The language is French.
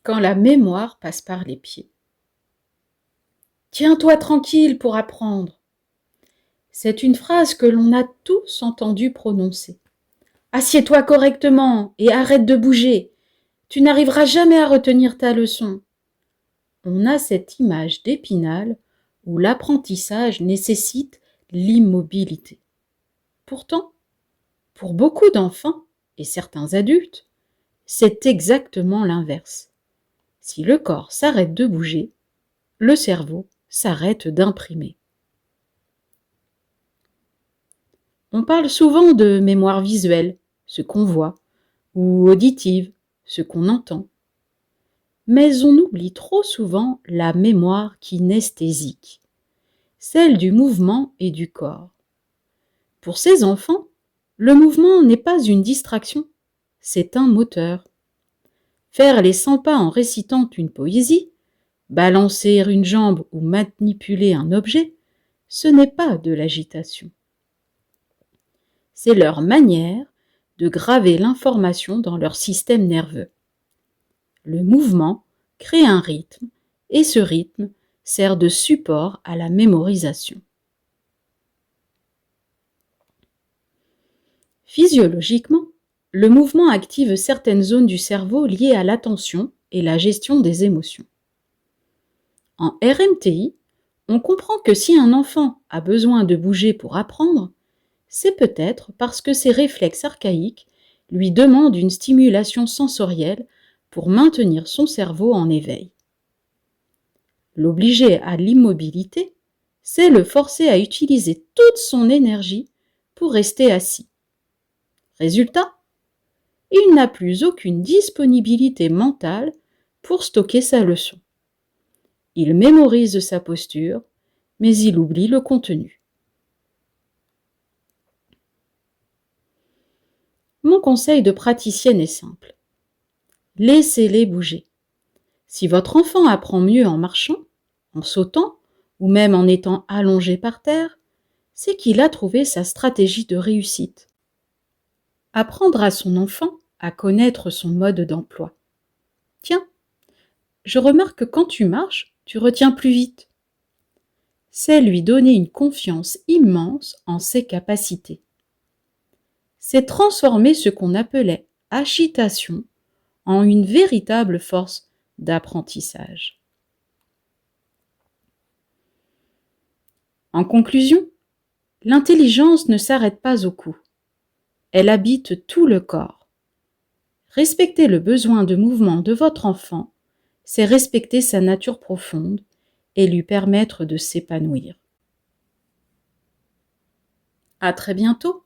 quand la mémoire passe par les pieds. Tiens-toi tranquille pour apprendre. C'est une phrase que l'on a tous entendu prononcer. Assieds-toi correctement et arrête de bouger. Tu n'arriveras jamais à retenir ta leçon. On a cette image d'Épinal où l'apprentissage nécessite l'immobilité. Pourtant, pour beaucoup d'enfants et certains adultes, c'est exactement l'inverse. Si le corps s'arrête de bouger, le cerveau s'arrête d'imprimer. On parle souvent de mémoire visuelle, ce qu'on voit, ou auditive, ce qu'on entend. Mais on oublie trop souvent la mémoire kinesthésique, celle du mouvement et du corps. Pour ces enfants, le mouvement n'est pas une distraction, c'est un moteur. Faire les 100 pas en récitant une poésie, balancer une jambe ou manipuler un objet, ce n'est pas de l'agitation. C'est leur manière de graver l'information dans leur système nerveux. Le mouvement crée un rythme et ce rythme sert de support à la mémorisation. Physiologiquement, le mouvement active certaines zones du cerveau liées à l'attention et la gestion des émotions. En RMTI, on comprend que si un enfant a besoin de bouger pour apprendre, c'est peut-être parce que ses réflexes archaïques lui demandent une stimulation sensorielle pour maintenir son cerveau en éveil. L'obliger à l'immobilité, c'est le forcer à utiliser toute son énergie pour rester assis. Résultat, il n'a plus aucune disponibilité mentale pour stocker sa leçon. Il mémorise sa posture, mais il oublie le contenu. Mon conseil de praticienne est simple. Laissez-les bouger. Si votre enfant apprend mieux en marchant, en sautant, ou même en étant allongé par terre, c'est qu'il a trouvé sa stratégie de réussite. Apprendre à son enfant à connaître son mode d'emploi. Tiens, je remarque que quand tu marches, tu retiens plus vite. C'est lui donner une confiance immense en ses capacités. C'est transformer ce qu'on appelait agitation en une véritable force d'apprentissage. En conclusion, l'intelligence ne s'arrête pas au cou. Elle habite tout le corps. Respecter le besoin de mouvement de votre enfant, c'est respecter sa nature profonde et lui permettre de s'épanouir. À très bientôt!